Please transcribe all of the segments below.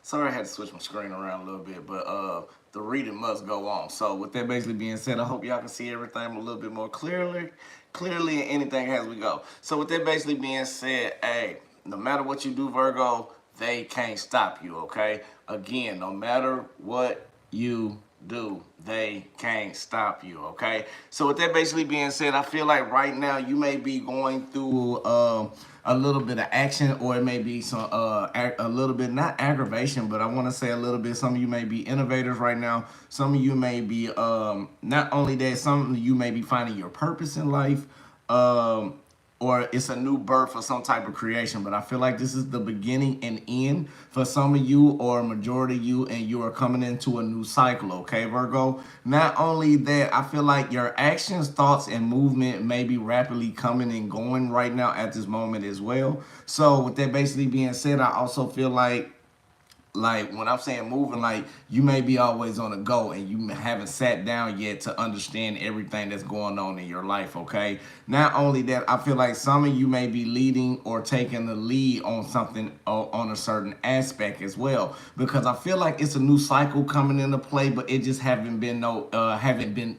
Sorry, I had to switch my screen around a little bit, but the reading must go on. So with that basically being said, I hope y'all can see everything a little bit more clearly, and anything as we go. So with that basically being said, hey, no matter what you do, Virgo, they can't stop you. Okay. Again, no matter what you do, they can't stop you. Okay. So with that basically being said, I feel like right now you may be going through a little bit of action, or it may be some a little bit, not aggravation, but I want to say a little bit. Some of you may be innovators right now. Some of you may be not only that, some of you may be finding your purpose in life. Um, or it's a new birth or some type of creation. But I feel like this is the beginning and end for some of you, or a majority of you, and you are coming into a new cycle, okay, Virgo? Not only that, I feel like your actions, thoughts, and movement may be rapidly coming and going right now at this moment as well. So with that basically being said, I also feel like when I'm saying moving, like you may be always on the go and you haven't sat down yet to understand everything that's going on in your life, okay? Not only that, I feel like some of you may be leading or taking the lead on something, on a certain aspect as well, because I feel like it's a new cycle coming into play, but it just haven't been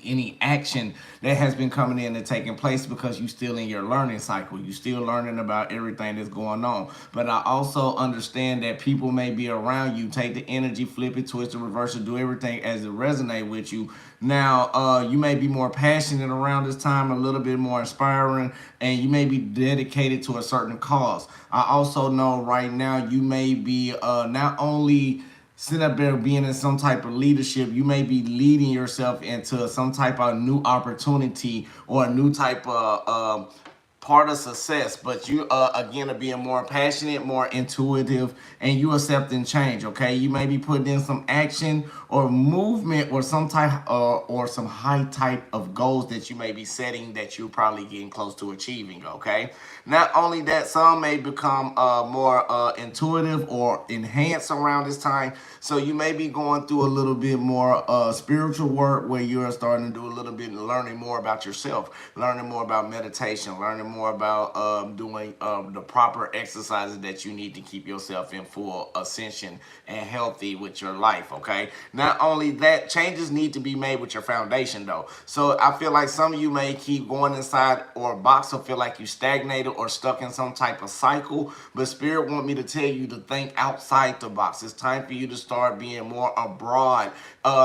any action that has been coming in and taking place, because you still in your learning cycle. You still learning about everything that's going on. But I also understand that people may be around you, take the energy, flip it, twist it, reverse it, do everything as it resonate with you. Now, you may be more passionate around this time, a little bit more inspiring, and you may be dedicated to a certain cause. I also know right now you may be not only sitting up there being in some type of leadership, you may be leading yourself into some type of new opportunity, or a new type of part of success. But you again are being more passionate, more intuitive, and you accepting change, okay? You may be putting in some action or movement, or some type or some high type of goals that you may be setting, that you're probably getting close to achieving, okay? Not only that, some may become more intuitive or enhanced around this time. So you may be going through a little bit more spiritual work, where you're starting to do a little bit, learning more about yourself, learning more about meditation, learning more about doing the proper exercises that you need to keep yourself in full ascension and healthy with your life, okay? Not only that, changes need to be made with your foundation, though. So I feel like some of you may keep going inside or box, or feel like you stagnated or stuck in some type of cycle, but Spirit want me to tell you to think outside the box. It's time for you to start being more abroad,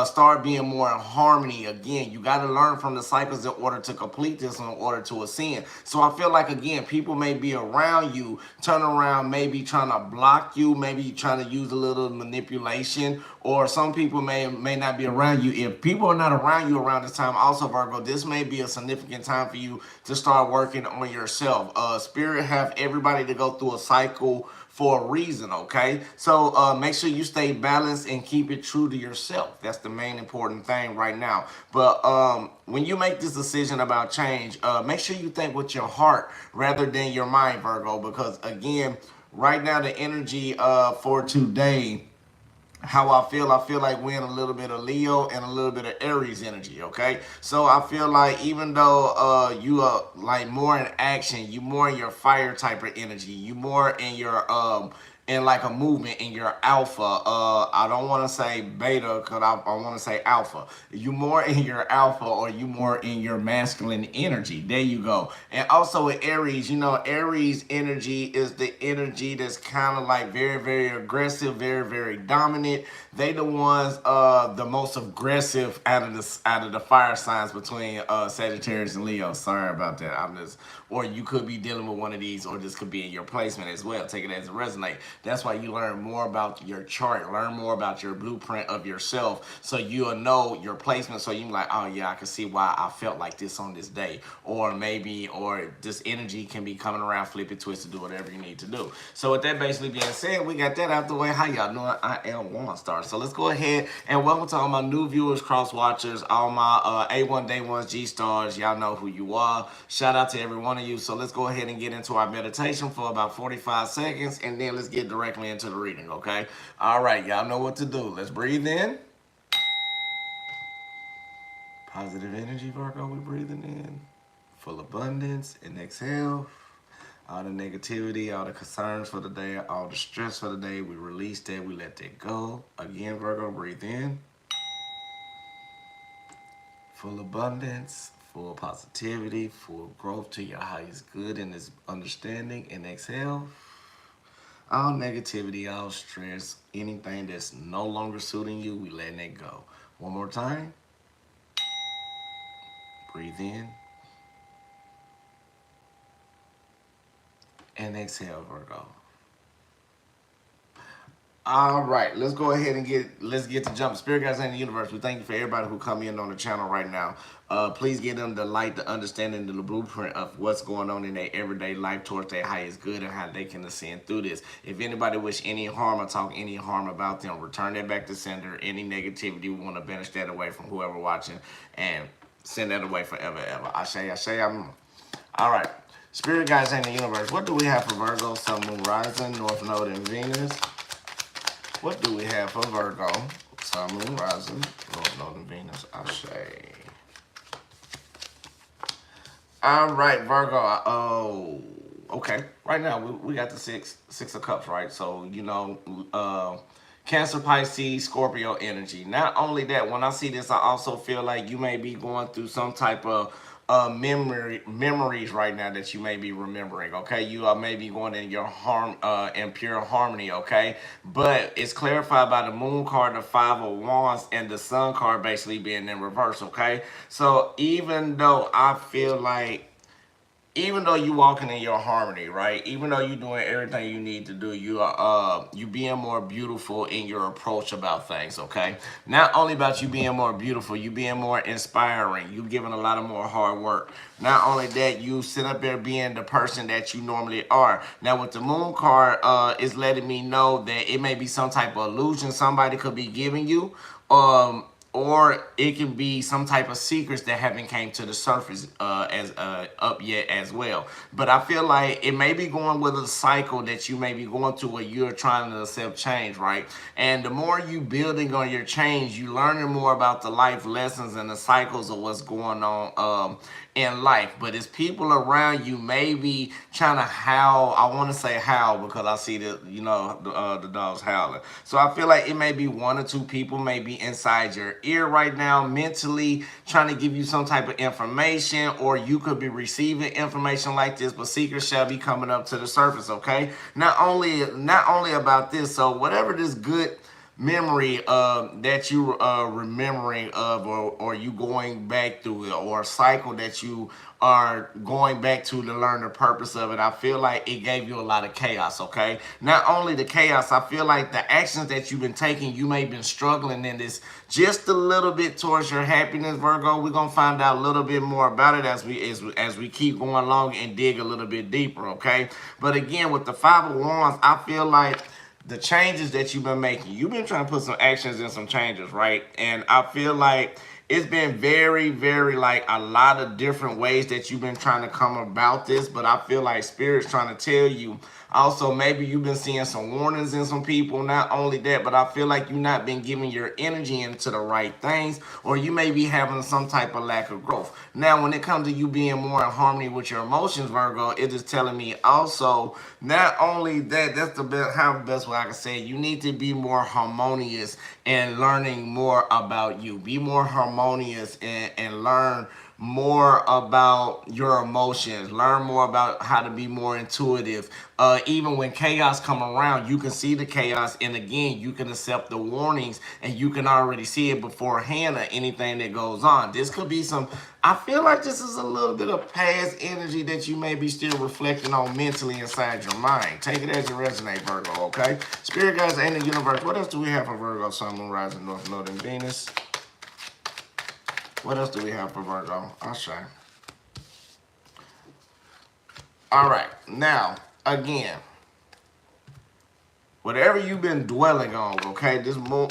start being more in harmony. Again, you got to learn from the cycles in order to complete this, in order to ascend. So I feel like, again, people may be around you, turn around, maybe trying to block you, maybe trying to use a little manipulation, or some people may not be around you. If people are not around you around this time, also, Virgo, this may be a significant time for you to start working on yourself. Spirit have everybody to go through a cycle for a reason, okay? So make sure you stay balanced and keep it true to yourself. That's the main important thing right now. But when you make this decision about change, make sure you think with your heart rather than your mind, Virgo, because again, right now the energy for today, how I feel like we're in a little bit of Leo and a little bit of Aries energy, okay? So I feel like even though you are like more in action, you more in your fire type of energy, you more in your in like a movement in your alpha. I don't want to say beta, because I want to say alpha. You more in your alpha, or you more in your masculine energy. There you go. And also with Aries, you know, Aries energy is the energy that's kind of like very, very aggressive, very, very dominant. They the ones the most aggressive out of the fire signs between Sagittarius and Leo. Sorry about that. I'm just, or you could be dealing with one of these, or this could be in your placement as well. Take it as a resonate. That's why you learn more about your chart, learn more about your blueprint of yourself, so you'll know your placement. So you can be like, oh yeah, I can see why I felt like this on this day, or maybe, or this energy can be coming around, flip it, twist it, do whatever you need to do. So with that basically being said, we got that out the way. How y'all doing? I am Waunstar. So let's go ahead and welcome to all my new viewers, cross watchers, all my A1 Day 1s, G stars. Y'all know who you are. Shout out to every one of you. So let's go ahead and get into our meditation for about 45 seconds, and then let's get directly into the reading, okay? All right, y'all know what to do. Let's breathe in. Positive energy, Virgo, we're breathing in. Full abundance, and exhale. All the negativity, all the concerns for the day, all the stress for the day, we release that, we let that go. Again, Virgo, breathe in. Full abundance, full positivity, full growth to your highest good and this understanding. And exhale. All negativity, all stress, anything that's no longer suiting you, we letting it go. One more time. Breathe in. And exhale, Virgo. All right, let's go ahead and get to jump. Spirit guides in the universe, we thank you for everybody who come in on the channel right now. Please give them the light, the understanding, the blueprint of what's going on in their everyday life towards their highest good and how they can ascend through this. If anybody wish any harm or talk any harm about them, return that back to sender. Any negativity, we want to banish that away from whoever watching and send that away forever, ever. Ashe, I'm. All right, Spirit guides in the universe, what do we have for Virgo, Sun, Moon, Rising, North Node, and Venus? What do we have for Virgo? Sun, Moon, Rising, North Node, and Venus. Ashe. All right, Virgo. Oh, okay. Right now, we got the six of cups, right? So, you know, Cancer, Pisces, Scorpio energy. Not only that, when I see this, I also feel like you may be going through some type of memories right now that you may be remembering. Okay, you are maybe going in your in pure harmony. Okay, but it's clarified by the Moon card, the Five of Wands, and the Sun card basically being in reverse. Okay, so even though I feel like, even though you walking in your harmony, right? Even though you doing everything you need to do, you are you being more beautiful in your approach about things, okay? Not only about you being more beautiful, you being more inspiring, you giving a lot of more hard work. Not only that, you sit up there being the person that you normally are. Now with the Moon card, is letting me know that it may be some type of illusion somebody could be giving you. Or it can be some type of secrets that haven't came to the surface as up yet as well. But I feel like it may be going with a cycle that you may be going through where you're trying to accept change, right? And the more you building on your change, you learning more about the life lessons and the cycles of what's going on in life. But it's people around you maybe trying to howl. I want to say howl because I see the, you know, the dogs howling. So I feel like it may be one or two people maybe inside your ear right now, mentally trying to give you some type of information, or you could be receiving information like this, but secrets shall be coming up to the surface. Okay, not only about this, so whatever this good memory that you remembering of, or you going back through it, or a cycle that you are going back to learn the purpose of it, I feel like it gave you a lot of chaos. Okay, not only the chaos, I feel like the actions that you've been taking, you may have been struggling in this just a little bit towards your happiness, Virgo. We're gonna find out a little bit more about it as we keep going along and dig a little bit deeper. Okay, but again, with the Five of Wands, I feel like the changes that you've been making, you've been trying to put some actions and some changes, right? And I feel like it's been very, very, like, a lot of different ways that you've been trying to come about this, but I feel like Spirit's trying to tell you. Also, maybe you've been seeing some warnings in some people. Not only that, but I feel like you've not been giving your energy into the right things, or you may be having some type of lack of growth. Now, when it comes to you being more in harmony with your emotions, Virgo, it is telling me also, not only that, that's the best way I can say it, you need to be more harmonious and learning more about you. Be more harmonious and learn more about your emotions. Learn more about how to be more intuitive. Even when chaos come around, you can see the chaos, and again, you can accept the warnings, and you can already see it beforehand or anything that goes on. This could be some, I feel like this is a little bit of past energy that you may be still reflecting on mentally inside your mind. Take it as it resonates, Virgo, okay? Spirit guides in the universe, what else do we have for Virgo, Sun, Moon, Rising, North Node, and Venus? What else do we have for Virgo? I'll show you. All right, now, again, whatever you've been dwelling on, okay, this moon,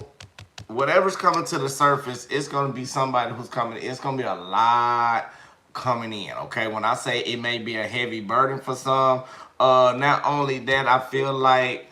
whatever's coming to the surface, it's going to be somebody who's coming. It's going to be a lot coming in, okay? When I say it may be a heavy burden for some, not only that, I feel like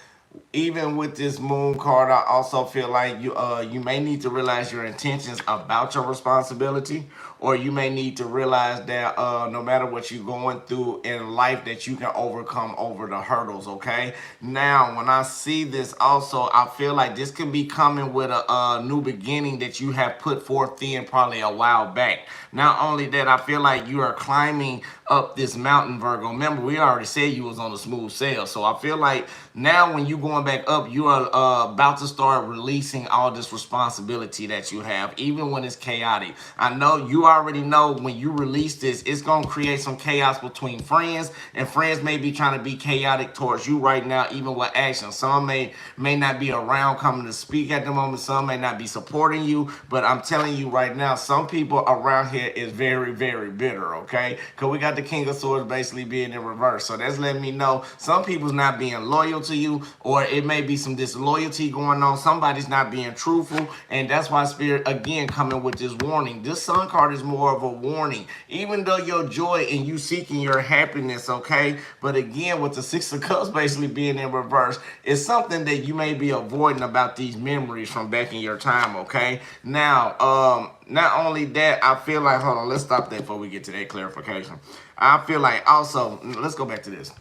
even with this moon card, I also feel like you may need to realize your intentions about your responsibility, or you may need to realize that no matter what you're going through in life, that you can overcome over the hurdles. Okay. Now, when I see this, also I feel like this can be coming with a new beginning that you have put forth in probably a while back. Not only that, I feel like you are climbing up this mountain, Virgo. Remember, we already said you was on a smooth sail. So I feel like now when you going back up, you are about to start releasing all this responsibility that you have, even when it's chaotic. I know you already know when you release this, it's going to create some chaos between friends, and friends may be trying to be chaotic towards you right now, even with action. Some may not be around coming to speak at the moment. Some may not be supporting you, but I'm telling you right now, some people around here is very, very bitter, okay? Because we got the King of Swords basically being in reverse. So that's letting me know some people's not being loyal to you, or it may be some disloyalty going on. Somebody's not being truthful, and that's why Spirit, again, coming with this warning. This Sun card is more of a warning. Even though your joy and you seeking your happiness, okay? But again, with the Six of Cups basically being in reverse, it's something that you may be avoiding about these memories from back in your time, okay? Now, not only that, I feel like, hold on, let's stop there before we get to that clarification. I feel like also, let's go back to this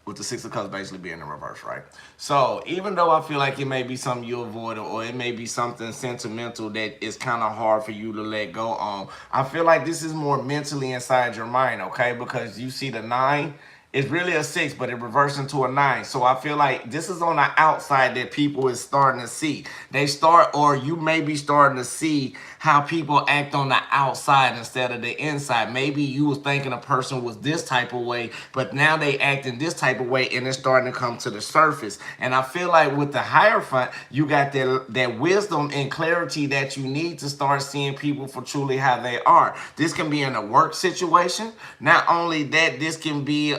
with the Six of Cups basically being in reverse, right? So even though I feel like it may be something you avoid, or it may be something sentimental that is kind of hard for you to let go on, I feel like this is more mentally inside your mind, okay? Because you see the 9, it's really a 6, but it reverts into a 9. So I feel like this is on the outside that people is starting to see. They start, or you may be starting to see how people act on the outside instead of the inside. Maybe you was thinking a person was this type of way, but now they acting this type of way, and it's starting to come to the surface. And I feel like with the Hierophant, you got that wisdom and clarity that you need to start seeing people for truly how they are. This can be in a work situation. Not only that, this can be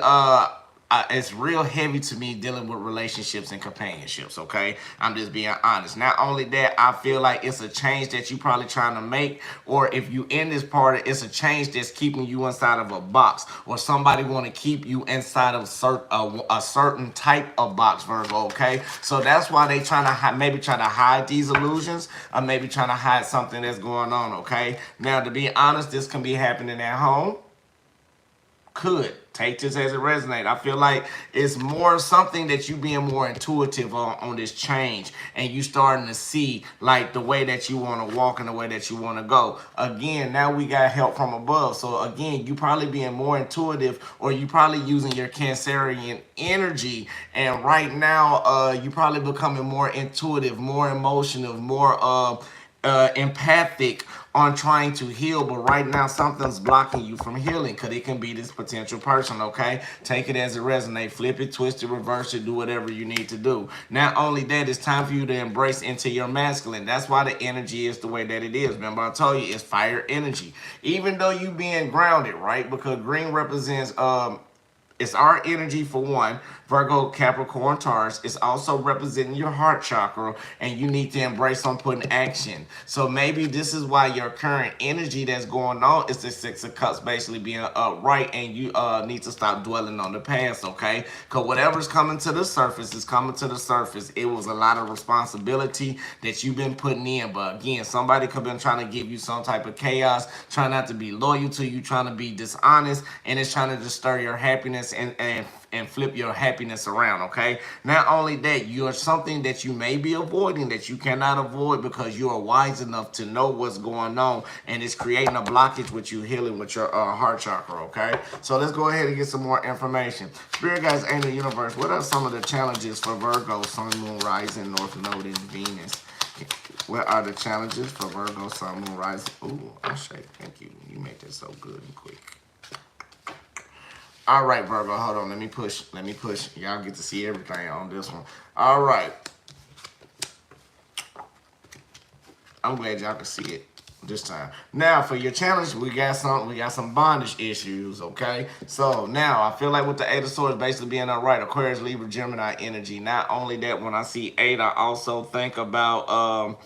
it's real heavy to me dealing with relationships and companionships, okay? I'm just being honest. Not only that, I feel like it's a change that you probably trying to make, or if you in this party, it's a change that's keeping you inside of a box, or somebody want to keep you inside of a certain type of box, Virgo, okay? So that's why they trying to maybe try to hide these illusions, or maybe trying to hide something that's going on, okay? Now, to be honest, this can be happening at home. Could take this as it resonates. I feel like it's more something that you being more intuitive on this change, and you starting to see like the way that you want to walk and the way that you want to go. Again, now we got help from above. So again, you probably being more intuitive, or you probably using your Cancerian energy, and right now you probably becoming more intuitive, more emotional, more empathic on trying to heal. But right now something's blocking you from healing, because it can be this potential person, okay? Take it as it resonates. Flip it, twist it, reverse it, do whatever you need to do. Not only that, it's time for you to embrace into your masculine. That's why the energy is the way that it is. Remember, I told you it's fire energy. Even though you being grounded, right? Because green represents it's our energy for one, Virgo, Capricorn, Taurus. It's also representing your heart chakra, and you need to embrace on putting action. So maybe this is why your current energy that's going on is the Six of Cups basically being upright, and you need to stop dwelling on the past, okay? Because whatever's coming to the surface is coming to the surface. It was a lot of responsibility that you've been putting in, but again, somebody could have been trying to give you some type of chaos, trying not to be loyal to you, trying to be dishonest, and it's trying to disturb your happiness and flip your happiness around, okay? Not only that, you're something that you may be avoiding, that you cannot avoid, because you are wise enough to know what's going on, and it's creating a blockage with you healing with your heart chakra, okay? So let's go ahead and get some more information. Spirit guides, angel, universe, what are some of the challenges for Virgo, Sun, Moon, Rising, North Node, and Venus? What are the challenges for Virgo, Sun, Moon, Rising? Ooh, Ashe, thank you. You make that so good and quick. All right, Virgo, hold on. Let me push. Y'all get to see everything on this one. All right. I'm glad y'all can see it this time. Now, for your challenge, we got some bondage issues, okay? So now, I feel like with the Eight of Swords basically being upright, Aquarius, Libra, Gemini energy. Not only that, when I see 8, I also think about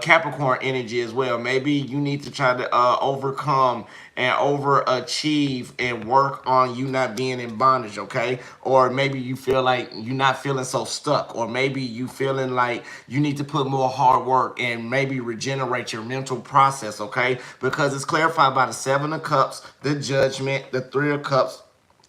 Capricorn energy as well. Maybe you need to try to overcome and overachieve and work on you not being in bondage, okay? Or maybe you feel like you're not feeling so stuck, or maybe you feeling like you need to put more hard work and maybe regenerate your mental process, okay? Because it's clarified by the Seven of Cups, the Judgment, the Three of Cups,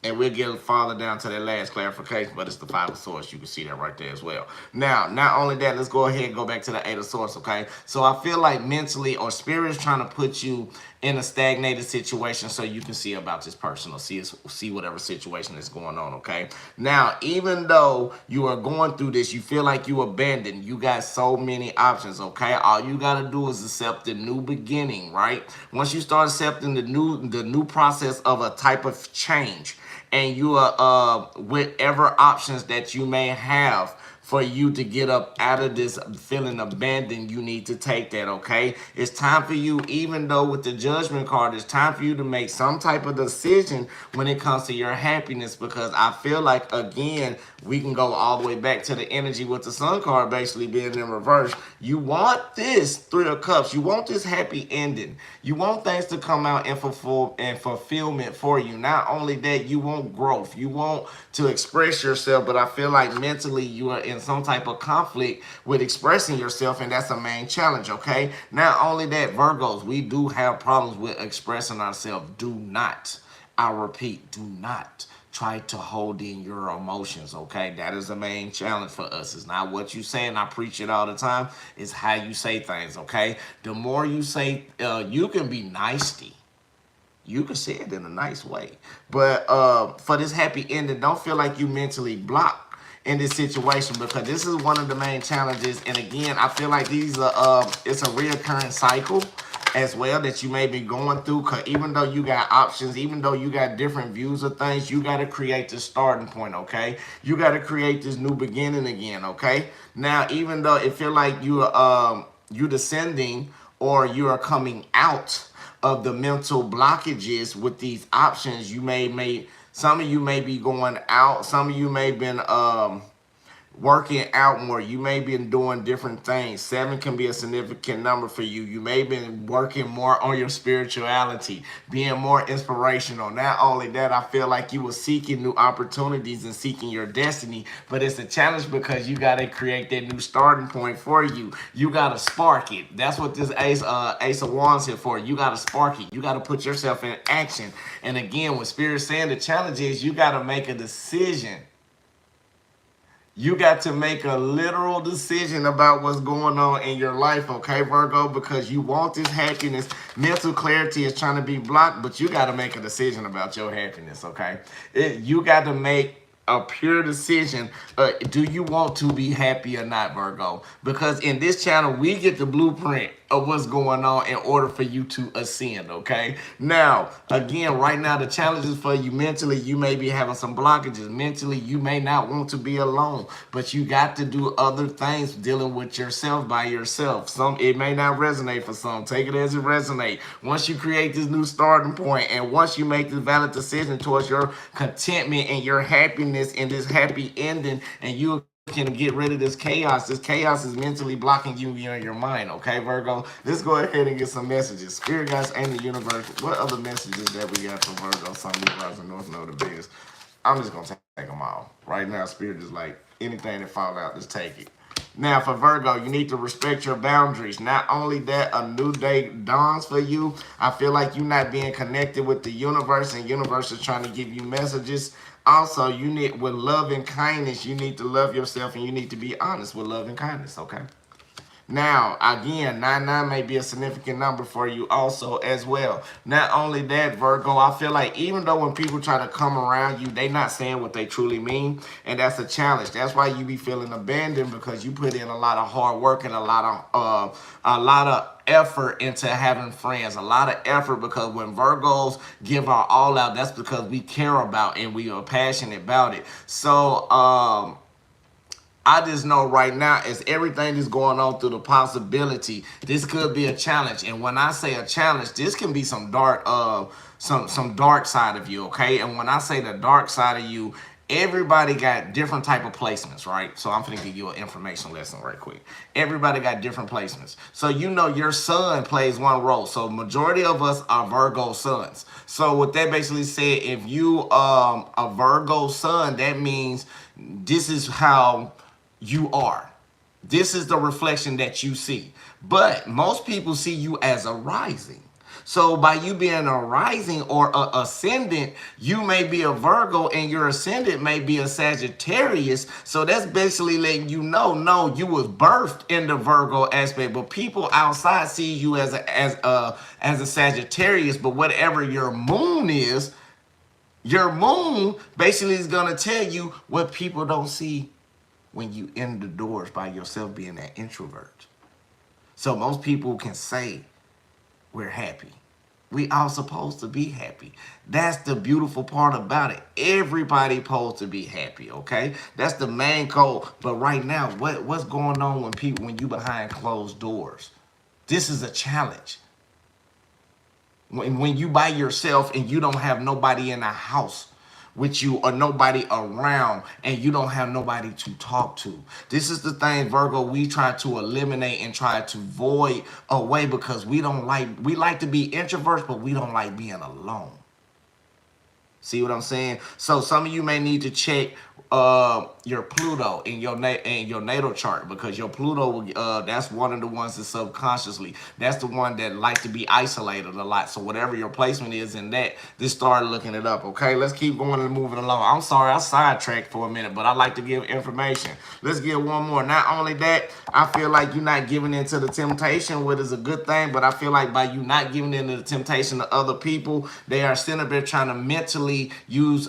and we'll get farther down to that last clarification, but it's the Five of Swords. You can see that right there as well. Now, not only that, let's go ahead and go back to the Eight of Swords, okay? So I feel like mentally or spirit is trying to put you in a stagnated situation so you can see about this person or see whatever situation is going on, okay? Now, even though you are going through this, you feel like you abandoned. You got so many options, okay? All you got to do is accept the new beginning, right? Once you start accepting the new process of a type of change, and you are whatever options that you may have for you to get up out of this feeling abandoned, you need to take that, okay? It's time for you, even though with the Judgment card, it's time for you to make some type of decision when it comes to your happiness, because I feel like, again, we can go all the way back to the energy with the Sun card basically being in reverse. You want this Three of Cups. You want this happy ending. You want things to come out and fulfillment for you. Not only that, you want growth. You want to express yourself, but I feel like mentally you are in some type of conflict with expressing yourself, and that's a main challenge, okay? Not only that, Virgos, we do have problems with expressing ourselves. Do not, I repeat, do not try to hold in your emotions, okay? That is the main challenge for us. It's not what you say, and I preach it all the time. It's how you say things, okay? The more you say, you can be nasty. You can say it in a nice way. But for this happy ending, don't feel like you mentally blocked in this situation, because this is one of the main challenges. And again, I feel like these are it's a reoccurring cycle as well that you may be going through, because even though you got options, even though you got different views of things, you got to create the starting point, okay? You got to create this new beginning again, okay? Now, even though it feel like you descending or you are coming out of the mental blockages with these options, you may some of you may be going out, some of you may have been working out more. You may be doing different things. 7 can be a significant number for you. You may have been working more on your spirituality, being more inspirational. Not only that, I feel like you were seeking new opportunities and seeking your destiny, but it's a challenge because you got to create that new starting point for you. You got to spark it. That's what this Ace of Wands here for. You got to spark it. You got to put yourself in action. And again, when Spirit's saying the challenge is you got to make a decision. You got to make a literal decision about what's going on in your life, okay, Virgo? Because you want this happiness. Mental clarity is trying to be blocked, but you got to make a decision about your happiness, okay? You got to make a pure decision. Do you want to be happy or not, Virgo? Because in this channel, we get the blueprint of what's going on in order for you to ascend, okay? Now, again, right now, the challenges for you mentally, you may be having some blockages. Mentally, you may not want to be alone, but you got to do other things dealing with yourself by yourself. It may not resonate for some. Take it as it resonates. Once you create this new starting point and once you make this valid decision towards your contentment and your happiness and this happy ending, and you can get rid of this chaos. This chaos is mentally blocking you in your mind, okay, Virgo? Let's go ahead and get some messages. Spirit guides and the universe. What other messages that we got from Virgo, Sun, Moon, Rising, North Node, the biggest? I'm just going to take them all. Right now, Spirit is like, anything that falls out, just take it. Now, for Virgo, you need to respect your boundaries. Not only that, a new day dawns for you. I feel like you're not being connected with the universe, and universe is trying to give you messages. Also, you need, with love and kindness, you need to love yourself, and you need to be honest with love and kindness, okay? Now, again, 99 may be a significant number for you also as well. Not only that, Virgo, I feel like even though when people try to come around you, they not saying what they truly mean, and that's a challenge. That's why you be feeling abandoned, because you put in a lot of hard work and a lot of effort into having friends, a lot of effort, because when Virgos give our all out, that's because we care about and we are passionate about it. So, I just know right now, as everything is going on through the possibility, this could be a challenge. And when I say a challenge, this can be some dark, some dark side of you, okay? And when I say the dark side of you, everybody got different type of placements, right? So I'm finna give you an information lesson right quick. Everybody got different placements. So you know your sun plays one role. So majority of us are Virgo suns. So what that basically said, if you a Virgo sun, that means this is how you are. This is the reflection that you see. But most people see you as a rising. So by you being a rising or a ascendant, you may be a Virgo and your ascendant may be a Sagittarius. So that's basically letting you know, no, you was birthed in the Virgo aspect, but people outside see you as a Sagittarius. But whatever your moon is, your moon basically is gonna tell you what people don't see when you in the doors by yourself being that introvert. So most people can say we're happy. We all supposed to be happy. That's the beautiful part about it. Everybody supposed to be happy, okay? That's the main code. But right now, what's going on when you behind closed doors? This is a challenge. When you by yourself and you don't have nobody in the house with you or nobody around and you don't have nobody to talk to. This is the thing, Virgo, we try to eliminate and try to void away because we like to be introverts, but we don't like being alone. See what I'm saying? So some of you may need to check your Pluto in your natal chart, because your Pluto that's one of the ones that subconsciously, that's the one that like to be isolated a lot. So whatever your placement is in that, just start looking it up. Okay, let's keep going and moving along. I'm sorry I sidetracked for a minute, but I like to give information. Let's get one more. Not only that, I feel like you're not giving into the temptation, which is a good thing, but I feel like by you not giving into the temptation to other people, they are still there trying to mentally use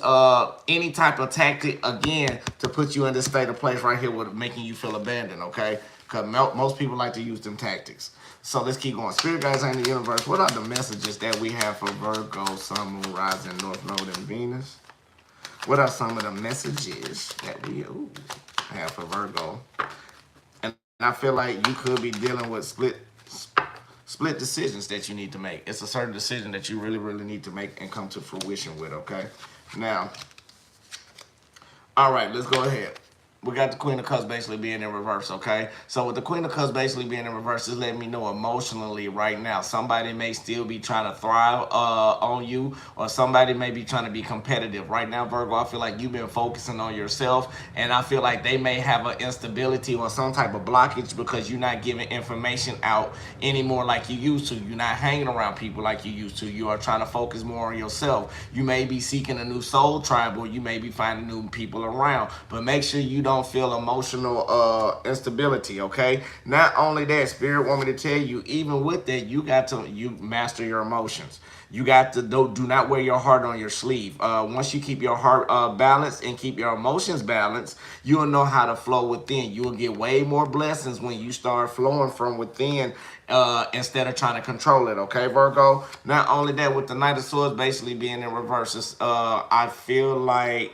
any type of tactic again to put you in this state of place right here with making you feel abandoned, okay? Because most people like to use them tactics. So let's keep going. Spirit guides in the universe, what are the messages that we have for Virgo, Sun, Moon, Rising, North Node, and Venus? What are some of the messages that we have for Virgo? And I feel like you could be dealing with split decisions that you need to make. It's a certain decision that you really, really need to make and come to fruition with, okay? Now, all right, let's go ahead. We got the Queen of Cups basically being in reverse, okay? So with the Queen of Cups basically being in reverse, is letting me know emotionally right now, somebody may still be trying to thrive on you, or somebody may be trying to be competitive. Right now, Virgo, I feel like you've been focusing on yourself, and I feel like they may have an instability or some type of blockage because you're not giving information out anymore like you used to. You're not hanging around people like you used to. You are trying to focus more on yourself. You may be seeking a new soul tribe, or you may be finding new people around, but make sure you don't feel emotional instability, okay? Not only that, Spirit want me to tell you, even with that, you master your emotions. You got to do not wear your heart on your sleeve. Once you keep your heart balanced and keep your emotions balanced, you will know how to flow within. You will get way more blessings when you start flowing from within instead of trying to control it, okay, Virgo? Not only that, with the Knight of Swords basically being in reverse, I feel like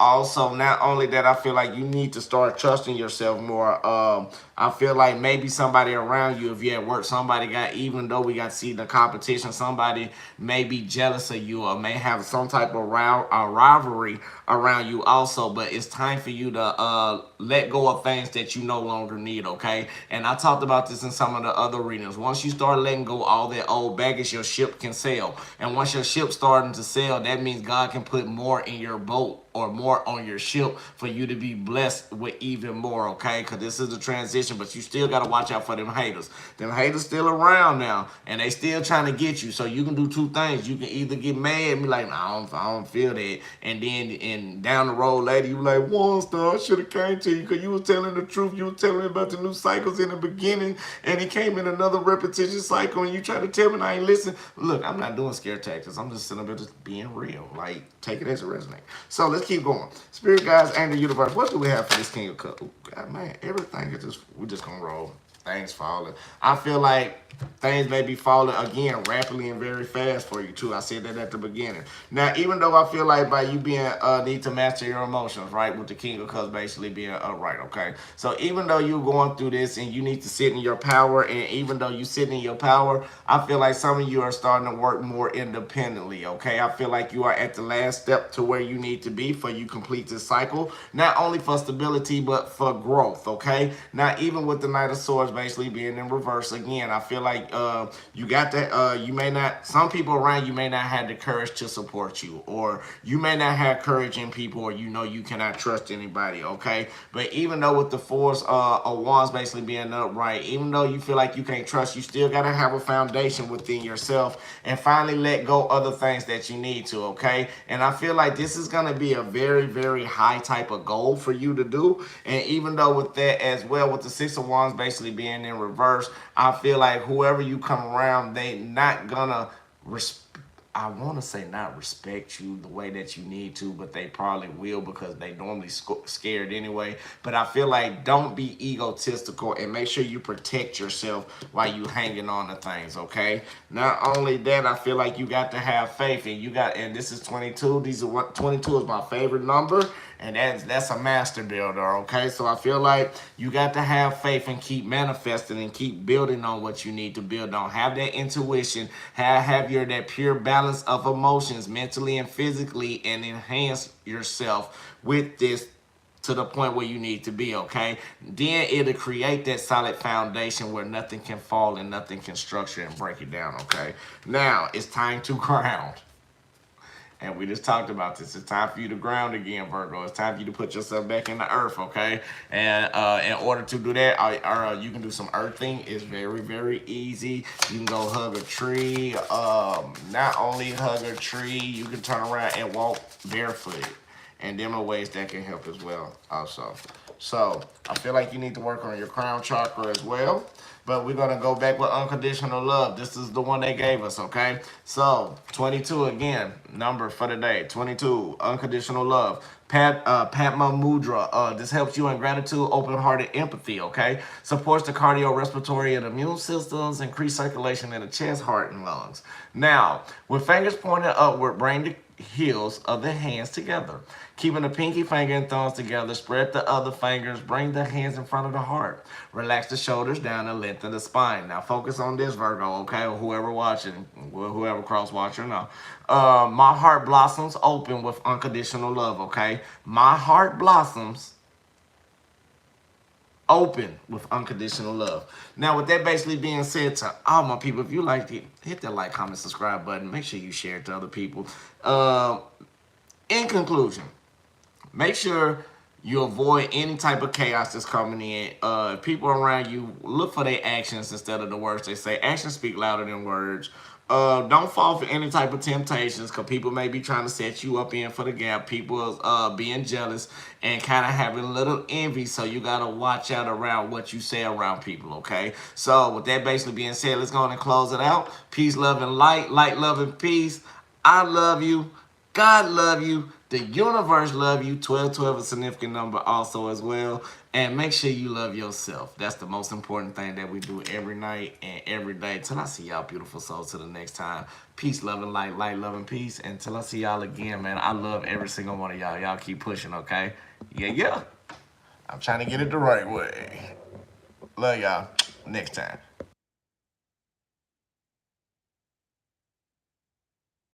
also, not only that, I feel like you need to start trusting yourself more. I feel like maybe somebody around you, if you're at work, even though we got to see the competition, somebody may be jealous of you or may have some type of rivalry around you also. But it's time for you to let go of things that you no longer need, okay? And I talked about this in some of the other readings. Once you start letting go all that old baggage, your ship can sail. And once your ship's starting to sail, that means God can put more in your boat or more on your ship for you to be blessed with even more, okay? Because this is a transition, but you still got to watch out for them haters. Them haters still around now, and they still trying to get you. So you can do two things. You can either get mad and be like, nah, I don't feel that. And down the road later, you like, Waunstar, I should have came to you because you was telling the truth. You was telling me about the new cycles in the beginning, and it came in another repetition cycle, and you try to tell me I ain't listen. Look, I'm not doing scare tactics. I'm just sitting up there just being real. Like, take it as a resonate. So let's keep going. Spirit guides and the universe. What do we have for this King of Cups? God, man, everything is we just gonna roll. things falling. I feel like things may be falling again rapidly and very fast for you too. I said that at the beginning. Now, even though I feel like by you being need to master your emotions, right, with the King of Cups basically being upright, okay. So even though you're going through this and you need to sit in your power, and even though you sit in your power, I feel like some of you are starting to work more independently, okay. I feel like you are at the last step to where you need to be for you complete this cycle, not only for stability but for growth, okay. Now, even with the Knight of Swords basically being in reverse again, I feel like you got that you may not, some people around you may not have the courage to support you, or you may not have courage in people, or you know you cannot trust anybody, okay. But even though with the Fours of Wands basically being upright, even though you feel like you can't trust, you still got to have a foundation within yourself and finally let go other things that you need to, okay. And I feel like this is going to be a very, very high type of goal for you to do. And even though with that as well, with the Six of Wands basically being in reverse, I feel like whoever you come around, they not gonna I want to say not respect you the way that you need to, but they probably will because they normally scared anyway. But I feel like don't be egotistical and make sure you protect yourself while you hanging on to things, okay? Not only that, I feel like you got to have faith, and you got, and this is 22. These are what 22 is my favorite number, and that's a master builder, okay? So I feel like you got to have faith and keep manifesting and keep building on what you need to build on. Have that intuition, have your that pure balance of emotions mentally and physically, and enhance yourself with this to the point where you need to be, okay? Then it'll create that solid foundation where nothing can fall and nothing can structure and break it down, okay? Now, it's time to ground. And we just talked about this. It's time for you to ground again, Virgo. It's time for you to put yourself back in the earth, okay? And in order to do that, you can do some earthing. It's very, very easy. You can go hug a tree. Not only hug a tree, you can turn around and walk barefooted. And them are ways that can help as well also. So I feel like you need to work on your crown chakra as well. But we're going to go back with unconditional love. This is the one they gave us, okay? So 22 again, number for the day. 22, unconditional love. Padma Mudra. This helps you in gratitude, open-hearted empathy, okay? Supports the cardiorespiratory and immune systems, increase circulation in the chest, heart, and lungs. Now, with fingers pointed upward, bring the heels of the hands together. Keeping the pinky finger and thumbs together, spread the other fingers, bring the hands in front of the heart. Relax the shoulders down and lengthen the spine. Now focus on this, Virgo, okay? Or whoever watching, whoever cross-watching now. My heart blossoms open with unconditional love, okay? My heart blossoms open with unconditional love. Now, with that basically being said, to all my people, if you liked it, hit that like, comment, subscribe button. Make sure you share it to other people. In conclusion, make sure you avoid any type of chaos that's coming in. People around you, look for their actions instead of the words they say. Actions speak louder than words. Don't fall for any type of temptations, because people may be trying to set you up in for the gap. People being jealous and kind of having a little envy, so you got to watch out around what you say around people, okay? So with that basically being said, let's go on and close it out. Peace, love, and light. Light, love, and peace. I love you. God love you. The universe love you. 1212 is a significant number also as well. And make sure you love yourself. That's the most important thing that we do every night and every day. Till I see y'all beautiful souls till the next time. Peace, love, and light. Light, love, and peace. Until I see y'all again, man. I love every single one of y'all. Y'all keep pushing, okay? Yeah. I'm trying to get it the right way. Love y'all. Next time.